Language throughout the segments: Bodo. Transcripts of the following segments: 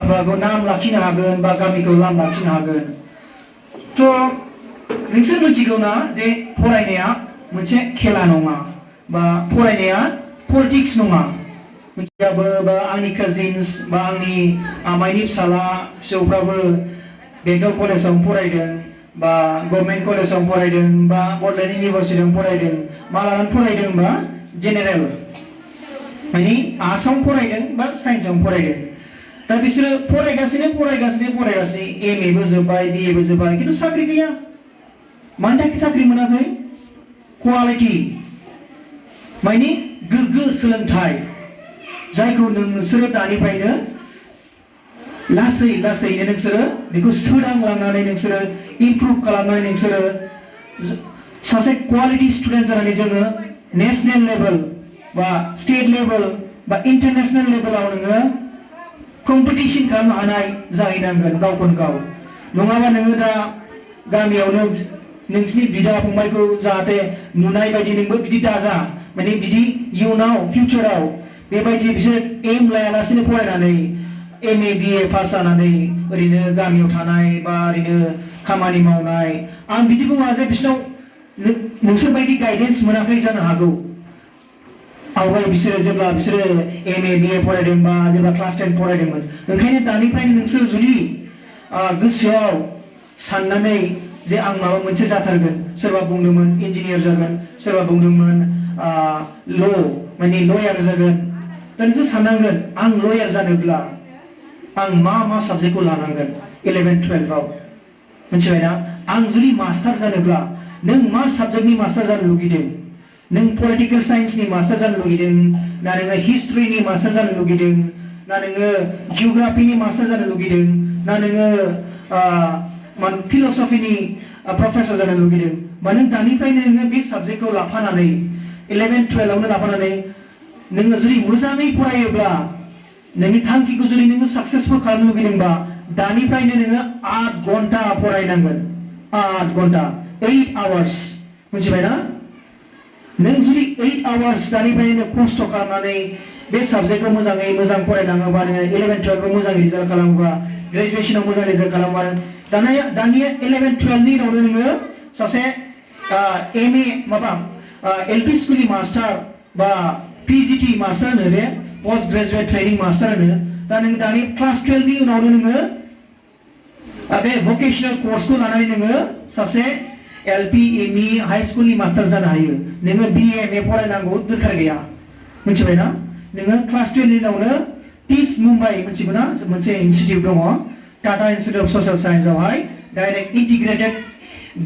बागो नाम लाखिनो हागोन बा गामिखौ नाम लाखिनो हागोन थ' नोंसोर मिथिगौ ना जे फरायनाया मोनसे खेला नङा बा फरायनाया पलिटिक्स नङा मिथियाबो बा आंनि काजिन्स बा आंनि आमाइनि फिसाला फिसौफ्राबो बेंटल कलेजाव फरायदों बा गभर्नमेन्ट कलेजाव फरायदों बा बड'लेण्ड इउनिभारसिटियाव फरायदों मा लानानै फरायदों बा जेनेरेल माने आर्ट्सआव फरायदों बा साइन्सआव फरायदों दा बिसोरो फरायगासिनो एमए बो जोब्बाय बिए बो जोब्बाय खिन्थु साख्रि गैया मानि थाखाय साख्रि मोनाखै क्वालिटी माने गोग्गो सोलोंथाइ जायखौ नोंसोरो दानिफ्रायनो लासैनो नोंसोरो बेखौ सोदांलांनानै नोंसोरो इमप्रुभ खालामनानै नोंसोरो सासे क्वालिटी स्टुडेन्ट जानानै जोङो नेशनेल लेभेल बा स्टेट लेभेल बा इन्टारनेशनेल लेभेलाव नोङो कम्पिटिशन खालामनो हानाय जाहैनांगोन गावखौनो गाव नङाबा नोङो दा गामियावनो नोंसिनि बिदा फंबायखौ जाहाथे नुनाय बायदि नोंबो बिदि दाजा माने बिदि इयुनाव फिउचाराव बेबायदि बिसोर एम लायालासिनो फरायनानै एमए बिए पास जानानै ओरैनो गामियाव थानाय बा ओरैनो खामानि मावनाय आं बिदि बुङा जे बिसोरनाव नोंसोर बायदि गाइडेन्स मोनाखै जानो हागौ आवगाय बिसोरो जेब्ला बिसोरो एमए बिए फरायदों बा जेब्ला क्लास 10 फरायदोंमोन ओंखायनो दानिफ्रायनो नोंसोर जुदि गोसोआव साननानै जे आं माबा मोनसे जाथारगोन सोरबा बुंदोंमोन इन्जिनियार जागोन सोरबा बुंदोंमोन ल माने लयार जागोन दा नोंसोर साननांगोन आं लयार जानोब्ला आं मा साबजेक्टखौ लानांगोन 11 12 आव मिथिबायना आं जुदि मास्टार जानोब्ला नों मा साबजेक्टनि मास्टार जानो लुगैदों नों पलिटिकल साइन्सनि मास्टार जानो लुगैदों ना नोङो हिस्ट्रिनि मास्टार जानो लुगैदों ना नोङो जिअग्राफिनि मास्टार जानो लुगैदों ना नोङो फिलसफिनि प्रफेसर जानो लुगैदों बा नों दानिफ्रायनो नोङो बे साबजेक्टखौ लाफानानै 11 12 आवनो लाफानानै नोङो जुदि मोजाङै फरायोब्ला नोंनि थांखिखौ जुदि नोङो साक्सेसफुल खालामनो लुगैदोंबा दानिफ्रायनो नोङो 8 घन्टा फरायनांगोन 8 घन्टा 8 आवार्स मिथिबायना नों जुदि 8 आवार्स दानिफ्रायनो खस्थ' खालामनानै बे साबजेक्टखौ मोजाङै मोजां फरायलाङोबा नोङो 11 12 खौ मोजां रिजाल्ट खालामोबा ग्रेजुवेशनाव मोजां रिजाल्ट खालामोबा दानिया 11 12 नि उनावनो नोङो सासे एमए माबा एलपि स्कुलनि मास्टार बा पिजिटि मास्टार होनो दे पोस्ट ग्रेजुएट ट्रेनिं मास्टार होनो दा नों दानि क्लास 12 नि उनावनो नोङो बे भकेशनल कर्सखौ लानानै नोङो सासे एलपि एमइ हाई स्कुलनि मास्टार जानो हायो नोङो बिएमए फरायनांगौ दरखार गैया मिथिबायना नोङो क्लास 12 नि उनावनो टिस मुम्बाइ मिथिगौना मोनसे इनस्टिट्यूट दङ टाटा इनस्टिट्यूट अफ सशियेल साइन्सआवहाय डाइरेक्ट इन्टिग्रेटेड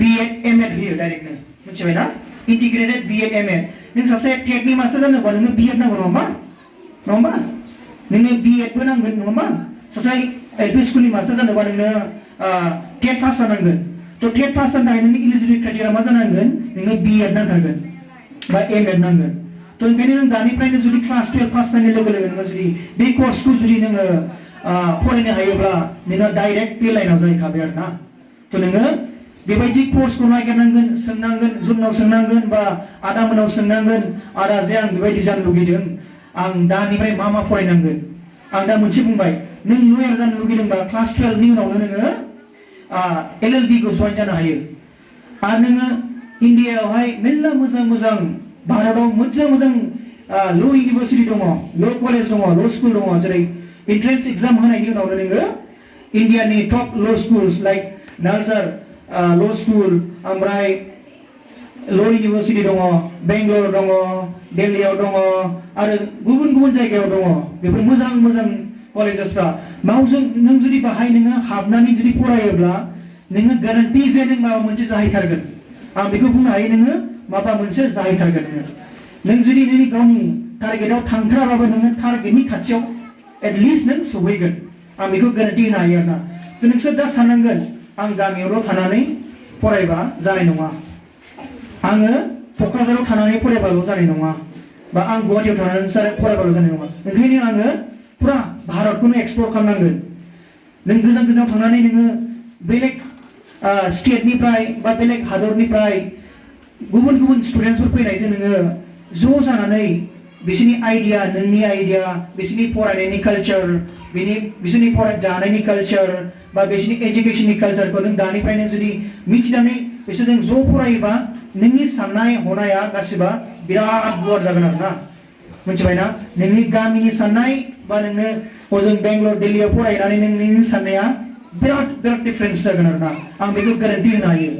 बिएड एमएड होयो डाइरेक्टनो मिथिबायना इन्टिग्रेटेड बिएड एमएड नों सासे टेटनि मास्टार जानोबा नोङो बिएड नांगौ नङा होमबा नोङो बिएडबो नांगोन नङा होमबा सासे एलपि स्कुलनि मास्टार जानोबा नोङो टेट पास जानांगोन तो टेट पास जानो थाखाय नोंनि इलिजिबिलिटि क्राइटेरिया मा जानांगोन नोङो बिएड नांथारगोन बा एमएड नांगोन तो ओंखायनो नों दानिफ्रायनो जुदि क्लास 12 पास जानाय लोगो लोगो नोङो जुदि बे कर्सखौ जुदि नोङो फरायनो हायोब्ला नोङो डाइरेक्ट बे लाइनाव जाहैखाबाय आरो ना तो नोङो बेबायदि कर्सखौ नागिरनांगोन सोंनांगोन जोंनाव सोंनांगोन बा आदामोनाव सोंनांगोन आदा जे आं बेबायदि जानो लुगैदों आं दानिफ्राय मा फरायनांगोन आं दा मोनसे बुंबाय नों लयार जानो लुगैदोंबा क्लास 12 नि उनावनो नोङो एलएलबि को जइन जानो हायो आरो नोङो इन्डियायावहाय मेल्ला मोजां भारताव मोजां ल इउनिभारसिटि दङ ल कलेज दङ ल स्कुल दङ जेरै एन्ट्रेन्स एग्जाम होनायनि उनावनो नोङो इन्डियानि टप ल स्कुल्स लाइक नालसार ल स्कुल ओमफ्राय ल इउनिभारसिटि दङ बेंगलर दङ दिल्लीयाव दङ आरो गुबुन जायगायाव दङ बेफोर मोजां कलेजेसफ्रा नों जुदि बाहाय नोङो हाबनानै जुदि फरायोब्ला नोङो ग्यारान्टि जे नों माबा मोनसे जाहैथारगोन आं बेखौ बुंनो हायो नोङो माबा मोनसे जाहैथारगोन नों जुदि नोंनि गावनि टारगेटआव थांथाराबाबो नोङो टारगेटनि खाथियाव एटलिस्ट नों सहैगोन आं बेखौ ग्यारान्टि होनो हायो आरोना तो नोंसोर दा साननांगोन आं गामियावल' थानानै फरायबा जानाय नङा आङो क'क्राझाराव थानानै फरायबाल' जानाय नङा बा आं गुवाहाटीयाव थानानै फरायबाल' जानाय नङा ओंखायनो आङो पुरा भारतखौनो एक्सप्लर खालामनांगोन नों गोजान थांनानै नोङो बेलेग स्टेटनिफ्राय बा बेलेग हादरनिफ्राय गुबुन स्टुडेन्टसफोर फैनायजों नोङो ज' जानानै बिसोरनि आइडिया नोंनि आइडिया बिसोरनि फरायनायनि कालचार बिसोरनि जानायनि कालचार बा बिसोरनि एजुकेशननि कालचारखौ नों दानिफ्रायनो जुदि मिथिनानै बिसोरजों ज' फरायोबा नोंनि साननाय हनाया गासिबो बिराद गुवार जागोन आरोना मिथिबायना नोंनि गामिनि साननाय बा नोंनो हजों बेंगलर दिल्लीयाव फरायनानै नोंनि साननाया बिराद बिराद डिफारेन्स जागोन आरोना आं बेखौ गारन्टि होनो हायो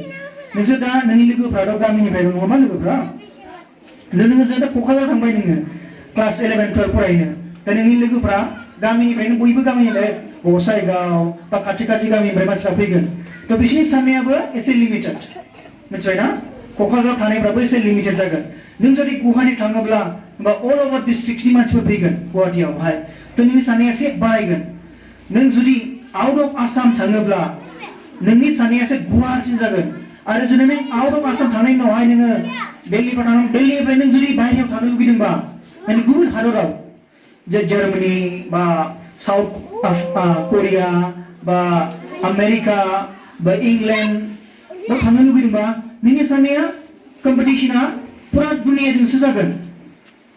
नोंसोर दा नोंनि लोगोफ्राथ' गामिनिफ्राय नङा मा लोगोफ्रा नोङो जों दा क'क्राझार थांबाय नोङो क्लास 11 12 फरायनो दा नोंनि लोगोफ्रा गामिनिफ्रायनो बयबो गामिनिफ्राय गसाइगाव बा खाथि खाथि गामिनिफ्राय मानसिफ्रा फैगोन थ' बिसोरनि साननायाबो एसे लिमिटेड मिथिबायना क'क्राझाराव थानायफ्राबो एसे लिमिटेड जागोन नों जुदि गुवाहाटी थाङोब्ला बा अल ओभार डिस्ट्रिक्टनि मानसिफोर फैगोन गुवाहाटीयावहाय थ' नोंनि साननाया एसे बारायगोन नों जुदि आउट अफ आसाम थाङोब्ला नोंनि साननाया एसे गुवारसिन जागोन आरो जुदि नों आउट अफ आसाम थानायनि उनावहाय नोङो दिल्लीफ्राव थांनानै दिल्लीनिफ्राय नों जुदि बाहेरायाव थांनो लुगैदोंबा माने गुबुन हादराव जे जार्मानी बा साउथ करिया बा आमेरिका बा इंलेन्डआव थांनो लुगैदोंबा नोंनि साननाया कम्पिटिशना पुरा दुनियाजोंसो जागोन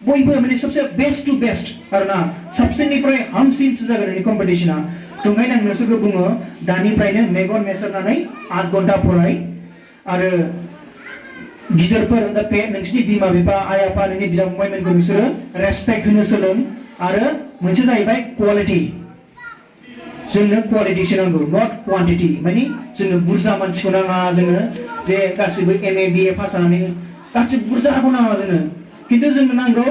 बयबो माने सबसे बेस्ट टू बेस्ट आरोना साबसिननिफ्राय हामसिनसो जागोन नोंनि कम्पिटिशना ओंखायनो आं नोंसोरखौ बुङो दानिफ्रायनो मेगन मेसेरनानै 8 घन्टा फराय आरो गिदिरफोर नोंसिनि बिमा बिफा आइ आफा नोंनि बिदा फंबायमोनखौ नोंसोरो रेसपेक्ट होनो सोलों आरो मोनसे जाहैबाय क्वालिटी जोंनो क्वालिटीसो नांगौ नट क्वान्टिटी माने जोंनो बुरजा मानसिखौ नाङा जोंनो जे गासिबो एमए बिए पास जानानै गासिबो बुरजाखौ नाङा जोंनो खिन्थु जोंनो नांगौ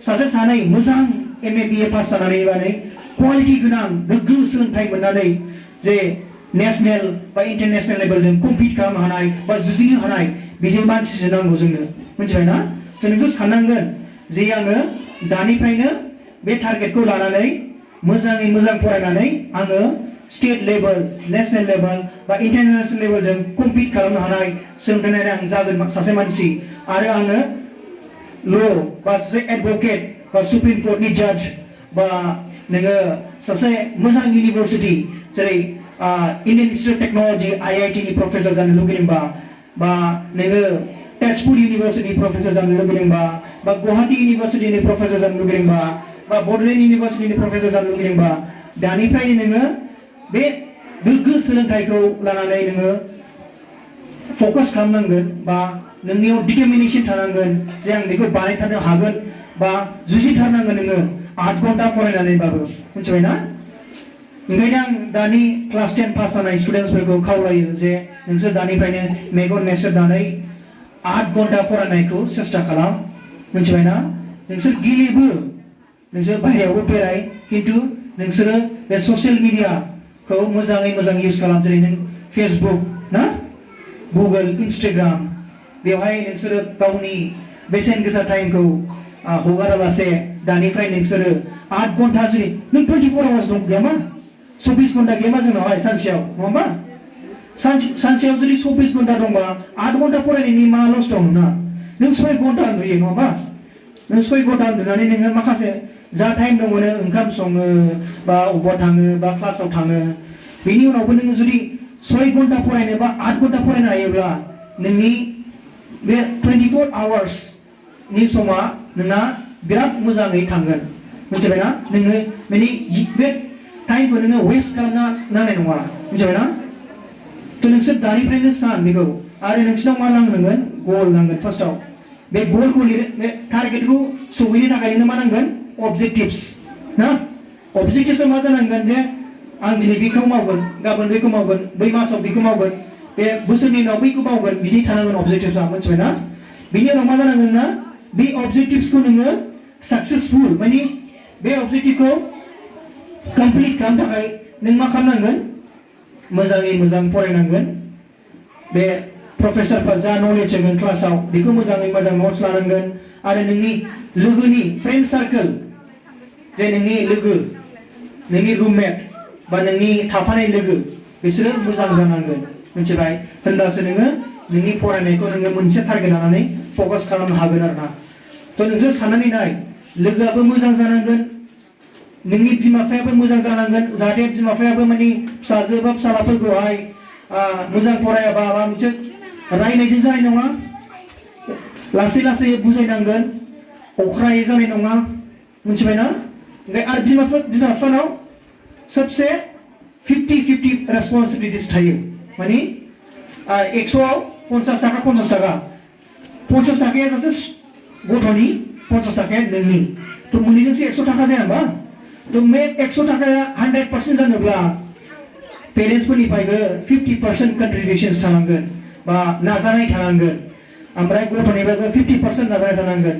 सासे सानै मोजां एमए बिए पास जानानै क्वालिटी गोनां गोग्गो सोलोंथाइ मोननानै जे नेशनेल बा इन्टारनेशनेल लेभेलजों कम्पिट खालामनो हानाय बा जुजिनो हानाय बिदि मानसिसो नांगौ जोंनो मिथिबायना थ' नोंसोर साननांगोन जे आङो दानिफ्रायनो बे टारगेटखौ लानानै मोजाङै मोजां फरायनानै आङो स्टेट लेभेल नेशनेल लेभेल बा इन्टारनेशनेल लेभेलजों कम्पिट खालामनो हानाय सोलोंथाइ लानानै आं जागोन सासे मानसि आरो आङो ल' बा सासे एडभकेट बा सुप्रिम कर्टनि जाज बा नोङो सासे मोजां इउनिभार्सिटि जेरै Indian institute of technology IIT नि प्रफेसर जानो लुगैदोंबा बा नोङो तेजपुर इउनिभार्सिटि प्रफेसर जानो लुगैदोंबा बा गुवाहाटी इउनिभार्सिटिनि प्रफेसर जानो लुगैदोंबा बा बड'लेण्ड इउनिभार्सिटिनि प्रफेसर जानो लुगैदोंबा दानिफ्रायनो नोङो बे गोग्गो सोलोंथाइखौ लानानै नोङो फकास खालामनांगोन बा नोंनियाव डिटारमिनेशन थानांगोन जे आं बेखौ बानायथारनो हागोन बा जुजिथारनांगोन नोङो 8 घन्टा फरायनानैबाबो मिथिबायना ओंखायनो आं दानि क्लास 10 पास जानाय स्टुडेन्टसफोरखौ खावलायो जे नोंसोर दानिफ्रायनो मेगन मेसेरनानै 8 घन्टा फरायनायखौ सेस्था खालाम मिथिबायना नोंसोर गेलेबो नोंसोर बाहेरायावबो बेराय खिन्थु नोंसोरो बे ससियेल मिडियाखौ मोजाङै मोजां इउज खालाम जेरै नों फेसबुक ना गुगल इन्स्टाग्राम बेवहाय नोंसोरो गावनि बेसेन गोसा टाइमखौ हगारालासे दानिफ्राय नोंसोरो 8 घन्टा जुदि नों 24 आवार्स दं गैया मा 24 घन्टा गैया मा जोंनावहाय सानसेयाव नङा होमबा सानसेयाव जुदि 24 घन्टा दंबा 8 घन्टा फरायनायनि मा लस दं ना नों 6 घन्टा उन्दुयो नङा होमबा नों 6 घन्टा उन्दुनानै नोङो माखासे जा टाइम दङ नों ओंखाम सङो बा अबावबा थाङो बा क्लासाव थाङो बेनि उनावबो नों जुदि 6 घन्टा फरायनो बा 8 घन्टा फरायनो हायोब्ला नोंनि बे 24 आवार्स नि समा नोंना बिराद मोजाङै थांगोन मिथिबायना नोङो माने बे टाइमखौ नोङो वेस्ट खालामना नांनाय नङा मिथिबायना थ' नोंसोर दानिफ्रायनो सान बेखौ आरो नोंसिनाव मा नांगोन गल नांगोन फार्स्टआव बे गलखौ बे टारगेटखौ सहैनो थाखाय नोंनो मा नांगोन अबजेक्टिभ्स ना अबजेक्टिभ्सआ मा जानांगोन जे आं दिनै बेखौ मावगोन गाबोन बेखौ मावगोन बै मासाव बेखौ मावगोन बे बोसोरनि उनाव बैखौ मावगोन बिदि थानांगोन अबजेक्टिभ्सआ मिथिबायना बिनि उनाव मा जानांगोन ना बे अबजेक्टिभ्सखौ नोङो सक्सेसफुल माने बे अबजेक्टिभखौ कमप्लिट खालामनो थाखाय नों मा खालामनांगोन मोजाङै मोजां फरायनांगोन बे प्रफेसरफोर जा नलेज होगोन क्लासाव बेखौ मोजाङै मोजां नोट्स लानांगोन आरो नोंनि लोगोनि फ्रेन्ड सार्कोल जे नोंनि लोगो नोंनि रुममेट बा नोंनि थाफानाय लोगो बिसोरो मोजां जानांगोन मिथिबाय होनब्लासो नोङो नोंनि फरायनायखौ नोङो मोनसे टारगेट लानानै फकास खालामनो हागोन आरोना थ' नोंसोर साननानै नाय लोगोआबो मोजां जानांगोन नोंनि बिमा बिफायाबो मोजां जानांगोन जाहाथे बिमा बिफायाबो माने फिसाजो बा फिसालाफोरखौहाय मोजां फरायाबा माबा मोनसे रायनायजों जानाय नङा लासै लासै बुजायनांगोन अख्रायै जानाय नङा मिथिबायना ओमफ्राय आरो बिमा बिफानाव सबसे 50-50 रेसपन्सिबिलिटिस थायो माने 100आव 50 थाखा 50 थाखा 50 थाखाया सासे गथ'नि 50 थाखाया नोंनि थ' मोननैजोंसो 100 थाखा जाया होमबा थ' बे 100 थाखाया 100% जानोब्ला पेरेन्ट्सफोरनिफ्रायबो 50% कन्ट्रिबिउशन्स थानांगोन बा नाजानाय थानांगोन ओमफ्राय गथ'निफ्रायबो 50% नाजानाय थानांगोन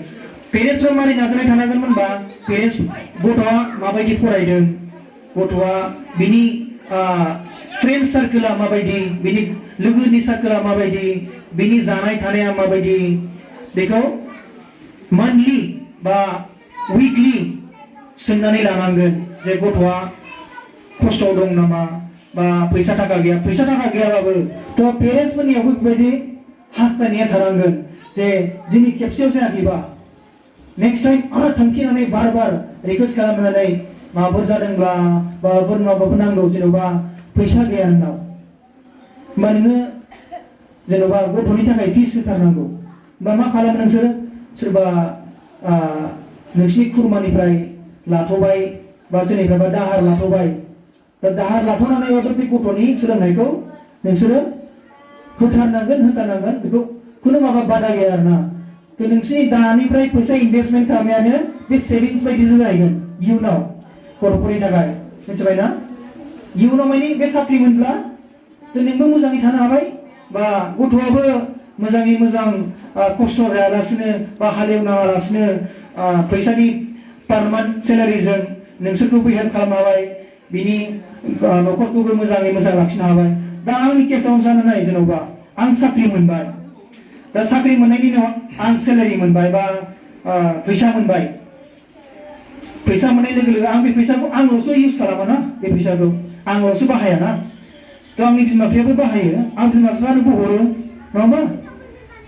पेरेन्ट्सफ्रा मारै नाजानाय थानांगोन होनबा पेरेन्ट्स गथ'आ माबायदि फरायदों गथ'आ बिनि फ्रेन्ड सार्कला माबायदि बिनि लोगोनि सार्कला माबायदि बिनि जानाय थानाया माबायदि बेखौ मान्थलि बा उइकलि सोंनानै लानांगोन जे गथ'आ खस्थ' दं नामा बा फैसा थाखा गैयाबाबो थ' पेरेन्ट्सफोरनियावबो बेबायदि हास्थायनाया थानांगोन जे दिनै खेबसेयाव जायाखैबा नेक्स्ट टाइम आरो थांखिनानै बार रिक्वेस्ट खालामनानै माबाफोर जादोंब्ला माबाफोर नांगौ जेनेबा फैसा गैया नोंनाव होमबा नोङो जेनेबा गथ'नि थाखाय फिस होथारनांगौ होमबा मा खालामो नोंसोरो सोरबा नोंसिनि खुरमानिफ्राय लाथ'बाय बा सोरनिफ्रायबा दाहार लाथ'बाय दा दाहार लाथ'नानैबाबो बे गथ'नि सोलोंनायखौ नोंसोरो होथारनांगोन बेखौ खुनु माबा बादा गैया आरोना थ' नोंसिनि दानिफ्राय फैसा इनभेस्टमेन्ट खालामनायानो बे सेभिंस बायदिसो जाहैगोन इयुनाव गथ'फोरनि थाखाय मिथिबायना इयुनाव माने बे साख्रि मोनब्ला थ' नोंबो मोजाङै थानो हाबाय बा गथ'आबो मोजाङै मोजां खस्थ' जायालासिनो बा हालेवनाङालासिनो फैसानि पार मान्थ सेलारिजों नोंसोरखौबो हेल्प खालामनो हाबाय बिनि न'खरखौबो मोजाङै मोजां लाखिनो हाबाय दा आंनि केसाव जानो नाय जेन'बा आं साख्रि मोनबाय दा साख्रि मोननायनि उनाव आं सेलारि मोनबाय बा फैसा मोनबाय फैसा मोननाय लोगो लोगो आं बे फैसाखौ आंल'सो इउज खालामा ना बे फैसाखौ आंल'सो बाहाया ना थ' आंनि बिमा बिफायाबो बाहायो आं बिमा बिफानोबो हरो नङा होमबा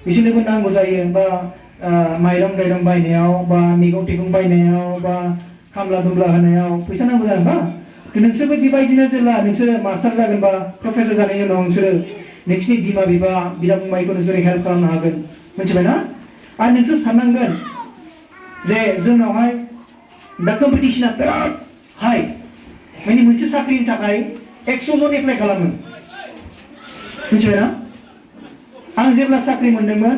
बिसोरनोबो नांगौ जायो बा माइरं दैरं बायनायाव बा मैगं थाइगं बायनायाव बा खामला दुमला होनायाव फैसा नांगौ जाया होमबा नोंसोरबो बेबायदिनो जेब्ला नोंसोरो मास्टार जागोन बा प्रफेसर जानायनि उनाव नोंसोरो नोंसिनि बिमा बिफा बिदा फंबायखौ नोंसोरो हेल्प खालामनो हागोन मिथिबायना आरो नोंसोर साननांगोन जे जोंनावहाय दा कम्पिटिशना बिराद हाई माने मोनसे साख्रिनि थाखाय 100 जन एप्लाइ खालामो मिथिबायना आं जेब्ला साख्रि मोनदोंमोन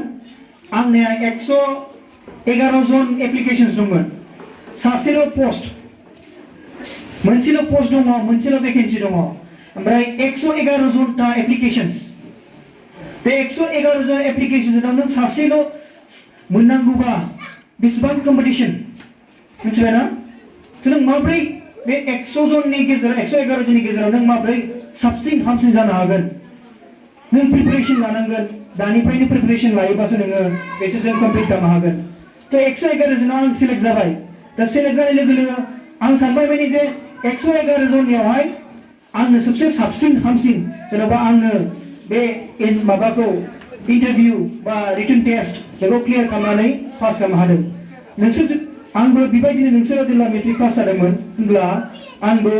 आंनिया 111 जन एप्लिकेशन्स दंमोन सासेल' पस्ट मोनसेल' पस्ट दङ मोनसेल' भेकेन्सि दङ ओमफ्राय 111 जनता एप्लिकेशन्स बे 111 जन एप्लिकेशन्सआव नों सासेल' मोननांगौबा बेसेबां कम्पिटिशन मिथिबायना थ' नों माब्रै बे 100 जननि गेजेराव 111 जननि गेजेराव नों माब्रै साबसिन हामसिन जानो हागोन नों प्रिपारेसन लानांगोन दानिफ्रायनो प्रिपारेसन लायोबासो नोङो बेसोरजों कमप्लिट खालामनो हागोन थ' 111 जनाव आं सेलेक्ट जाबाय दा सेलेक्ट जानाय लोगो लोगो आं सानबाय माने जे 111 जननियावहाय आंनो सबसे साबसिन हामसिन जेनेबा आंनो बे माबाखौ इन्टारभिउ बा रिटन टेस्ट बेखौ क्लियार खालामनानै पास खालामनो हादों नोंसोर आंबो बेबायदिनो नोंसोरो जेब्ला मेट्रिक पास जादोंमोन होनब्ला आंबो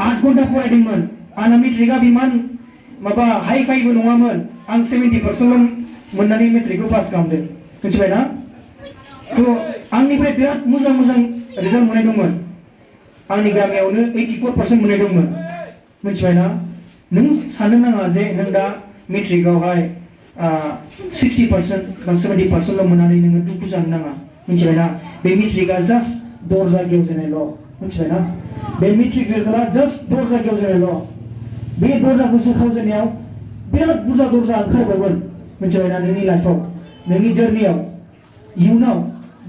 8 घन्टा फरायदोंमोन आंना मेट्रिकआ बिमान माबा हाइ फाइबो नङामोन आं 70% मोननानै मेट्रिकखौ पास खालामदों मिथिबायना थ' आंनिफ्राय बिराद मोजां रिजाल्ट मोननाय दंमोन आंनि गामियावनो 84% मोननाय दंमोन मिथिबायना नों साननो नाङा जे नों दा मेट्रिकआवहाय 60% बा 70%ल' मोननानै नोङो दुखु जानो नाङा मिथिबायना बे मेट्रिकआ जास्ट दरजा गेवजेनायल' मिथिबायना बे मेट्रिक रिजाल्टआ जास्ट दरजा गेवजेनायल' बे दरजाखौ जोखावजेननायाव बिराद बुरजा दरजा ओंखारबावगोन मिथिबायना नोंनि लाइफआव नोंनि जर्नियाव इयुनाव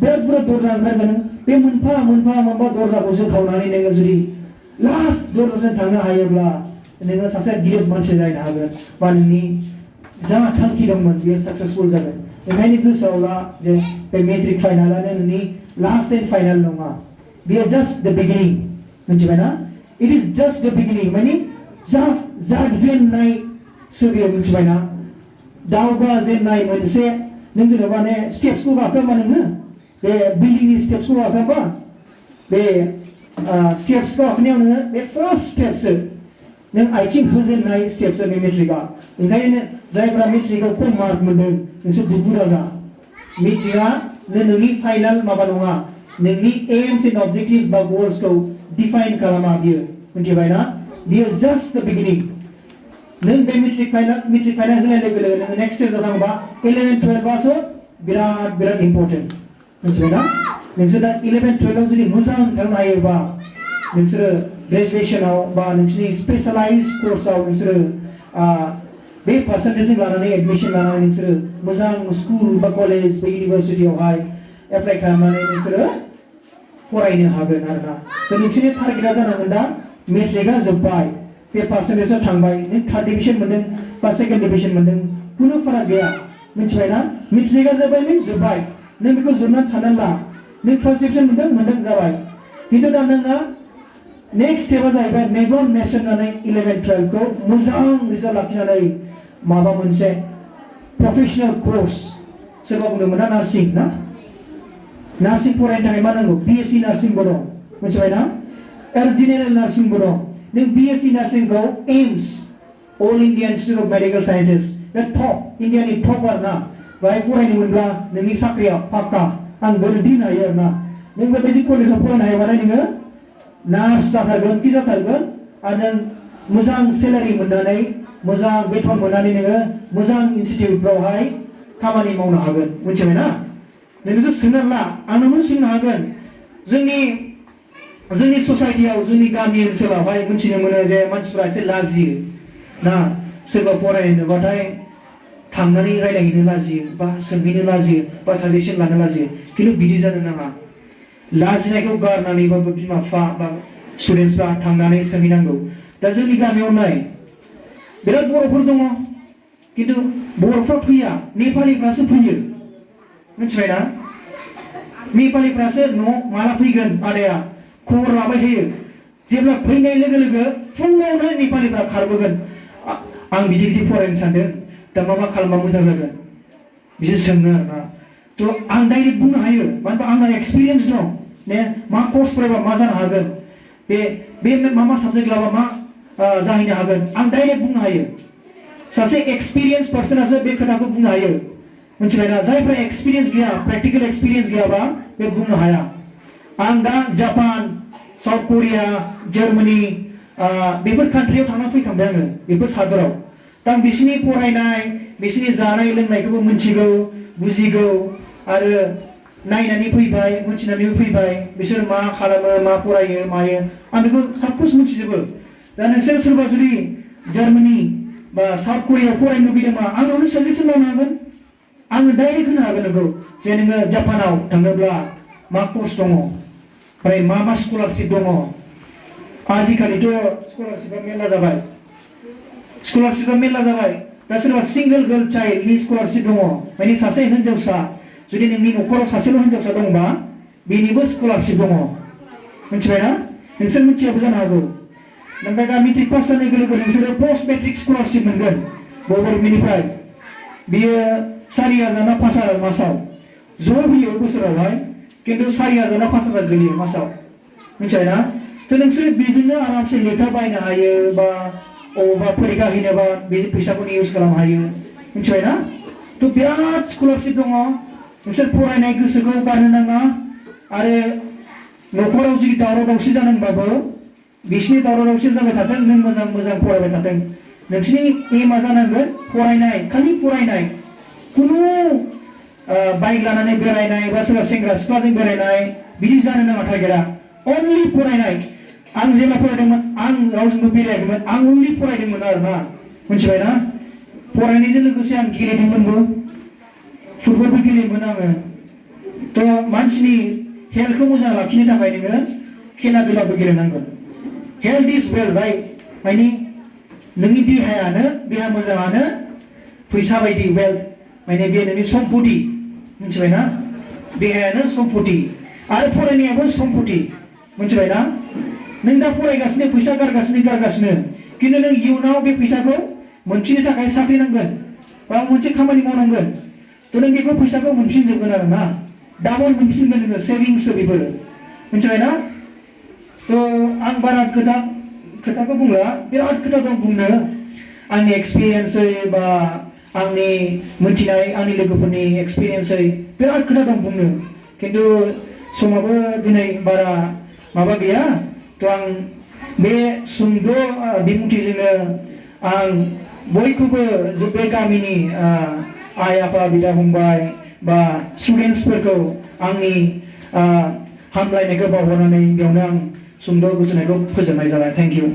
बिराद बुरजा दरजा ओंखारगोन बे मोनफा दरजाखौ जोखावनानै नोङो जुदि लास्ट दरजासिम थांनो हायोब्ला नोङो सासे गिदिर मानसि जानो हागोन बा नोंनि जा थांखि दंमोन बेयो साक्सेसफुल जागोन ओंखायनो गोसोआव ला जे बे मेट्रिक फाइनालानो नोंनि लास्ट एन्ड फाइनाल नङा बेयो जास्ट द बिगिनिं मिथिबायना इट इज जास्ट द बिगिनिं माने जाजेननायसो बेयो मिथिबायना दावगाजेननाय मोनसे नों जेनेबा ने स्टेप्सखौ गाखोबा नोङो बे बिल्डिंनि स्टेप्सखौ गाखोबा बे स्टेप्सखौ गाखोनायाव नोङो बे फार्स्ट स्टेपसो नों आथिं होजेननाय स्टेपसो बे मेट्रिकआ ओंखायनो जायफ्रा मेट्रिकआव खम मार्क मोनदों नोंसोर दुखु दाजा मेट्रिकआ नोंनि फाइनाल माबा नङा नोंनि एम्स एन्ड अबजेक्टिव्स बा गोल्स को डिफाइन खालामा बियो मिथिबायना बियो जस्ट द बिगिनिं नों बे मेट्रिक फाइनाल होनाय लोगो लोगो नों नेक्स्ट स्टेजाव थांबा 11 12 आसो बिराद इम्पोर्टेन्ट मिथिबायना नोंसोर दा 11 12 आव जुदि मोजां खालामनो हायोबा नोंसोरो ग्रेजुएशनाव बा नोंसोरनि स्पेशलाइज कर्सआव नोंसोरो बे पार्सेन्टेजजों लानानै एडमिशन लानानै नोंसोरो मोजां स्कुल बा कलेज बा इउनिभार्सिटियावहाय एप्लाइ खालामनानै नोंसोरो फरायनो हागोन आरोना दा नोंसोरनि टारगेटआ जानांगोन दा मेट्रिकआ जोब्बाय बे पार्सेन्टेजआ थांबाय नों थार्ड डिभिजन मोनदों बा सेकेन्ड डिभिजन मोनदों खुनु फाराग गैया मिथिबायना मेट्रिकआ जोब्बाय नों जोब्बाय नों बेखौ जोबनानै साननानै ला नों फार्स्ट डिभिजन मोनदों जाबाय खिन्थु दा नोंना नेक्स्ट स्टेपआ जाहैबाय मेगन नेसनानै 11 12 को मोजां रिजाल्ट लाखिनानै माबा मोनसे प्रोफेशनल कोर्स सोरबा बुंदोंमोन ना नार्सिं ना नार्सिं फरायनो थाखाय मा नांगौ बीएससी नार्सिंबो दं मिथिबायना आरो जेनेरेल नार्सिंबो दं नों बीएससी नार्सिंखौ AIIMS all India institute of medical sciences बे टप इन्डियानि टप आरोना बाहाय फरायनो मोनब्ला नोंनि साख्रिया पाक्का आं गोरोन्थि होनो हायो आरोना नों बेबायदि कलेजाव फरायनो हायोबाथाय नोङो नार्स जाथारगोन कि जाथारगोन आरो नों मोजां सेलारि मोननानै मोजां बेथन मोननानै नोङो मोजां इनस्टिट्यूटफ्रावहाय खामानि मावनो हागोन मिथिबायना नोंसोर सोंनानै ला आंनावबो सोंनो हागोन जोंनि ससाइटियाव जोंनि गामि ओनसोलावहाय मिथिनो मोनो जे मानसिफ्रा एसे लाजियो ना सोरबा फरायनोबाथाय थांनानै रायलायहैनो लाजियो बा सोंहैनो लाजियो बा साजेसन लानो लाजियो खिन्थु बिदि जानो नाङा लाजिनायखौ गारनानैबाबो बिमा बिफा बा स्टुडेन्टसफ्रा थांनानै सोंहैनांगौ दा जोंनि गामियाव नाय बिराद बर'फोर दङ खिन्थु बर'फ्रा फैया नेपालिफ्रासो फैयो मिथिबायना नेपालिफ्रासो न' माला फैगोन आदाया खबर लाबाय थायो जेब्ला फैनाय लोगो लोगो फुङावनो नेपालिफ्रा खारबोगोन आं बिदि फरायनो सानदों दा मा खालामबा मोजां जागोन बिसोर सोङो आरोना थ' आं डाइरेक्ट बुंनो हायो मानो होनबा आंना एक्सपिरियेन्स दं ने मा कर्स फरायबा मा जानो हागोन बे मा साबजेक्ट लाबा मा जाहैनो हागोन आं डाइरेक्ट बुंनो हायो सासे एक्सपिरियेन्स पार्सनासो बे खोथाखौ बुंनो हायो मिथिबायना जायफ्रा एक्सपिरियेन्स गैया प्रेक्टिकल एक्सपिरियेन्स गैयाबा बे बुंनो हाया आं दा जापान साउथ करिया जार्मानी बेफोर कान्ट्रियाव थांना फैखांबाय आङो बेफोर हादराव दा आं बिसिनि फरायनाय बिसिनि जानाय लोंनायखौबो मिथिगौ बुजिगौ आरो नायनानै फैबाय मिथिनानैबो फैबाय बिसोर मा खालामो मा फरायो मायो आं बेखौ सबकुछ मिथिजोबो दा नोंसोर सोरबा जुदि जार्मानी बा साउथ करियाव फरायनो लुबैदोंबा आंनावनो साजेसन लानो हागोन आङो डाइरेक्ट होनो हागोन नोंखौ जे नोङो जापानाव थाङोब्ला मा कर्स दङ ओमफ्राय मा स्कलारशिप दङ आजिखालिथ' स्कलारशिपआ मेरला जाबाय दा सोरबा सिंगल गर्ल चाइल्डनि स्कलारशिप दङ माने सासे हिनजावसा जुदि नोंनि न'खराव सासेल' हिनजावसा दंबा बेनिबो स्कलारशिप दङ मिथिबायना नोंसोर मिथियाबो जानो हागौ ओमफ्राय दा मेट्रिक पास जानाय लोगो लोगो नोंसोरो पस्ट मेट्रिक स्कलारशिप मोनगोन गभर्नमेन्टनिफ्राय बियो 4,000 ना 5,000 मासाव ज' होयो बोसोरावहाय खिन्थु 4,000 ना 5,000 गोलैयो मासाव मिथिबायना थ' नोंसोर बेजोंनो आरामसे लेखा बायनो हायो बा अबावबा फरिखा हैनोबा बे फैसाखौनो इउज खालामनो हायो मिथिबायना थ' बिराद स्कलारशिप दङ नोंसोर फरायनाय गोसोखौ गारनो नाङा आरो न'खराव जुदि दावराव दावसि जानांबाबो बिसिनि दावराव दावसि जाबाय थाथों नों मोजां फरायबाय थाथों नोंसिनि एमआ जानांगोन फरायनाय खालि फरायनाय खुनु बाइक लानानै बेरायनाय बा सोरबा सेंग्रा सिख्लाजों बेरायनाय बिदि जानो नाङा टारगेटआ अनलि फरायनाय आं जेब्ला फरायदोंमोन आं रावजोंबो बेरायाखैमोन आं अनलि फरायदोंमोन आरोना मिथिबायना फरायनायजों लोगोसे आं गेलेदोंमोनबो फुटबलबो गेलेयोमोन आङो थ' मानसिनि हेल्थखौ मोजां लाखिनो थाखाय नोङो खेला दुलाबो गेलेनांगोन हेल्थ इज वेल्थ राइट माने नोंनि देहा मोजाङानो फैसा बायदि वेल्थ माने बे नोंनि सम्पति मिथिबायना देहायानो सम्पति आरो फरायनायाबो सम्पति मिथिबायना नों दा फरायगासिनो फैसा गारगासिनो खिन्थु नों इयुनाव बे फैसाखौ मोनफिननो थाखाय साख्रि नांगोन बा मोनसे खामानि मावनांगोन थ' नों बेखौ फैसाखौ मोनफिनजोबगोन आरोना डाबल मोनफिनगोन नोङो सेभिंसो बेफोरो मिथिबायना थ' आं बारा खोथाखौ बुंला बिराद खोथा दं बुंनो आंनि एक्सपिरियेन्सै बा आंनि मोनथिनाय आंनि लोगोफोरनि एक्सपिरियेन्सै बिराद खोथा दं बुंनो खिन्थु समाबो दिनै बारा माबा गैया थ' आं बे सुंद' बिबुंथिजोंनो आं बयखौबो बे गामिनि आइ आफा बिदा फंबाय बा स्टुडेन्टसफोरखौ आंनि हामलायनायखौ बावहरनानै बेयावनो आं सुंद' गुजुनायखौ फोजोबनाय जाबाय थेंक इउ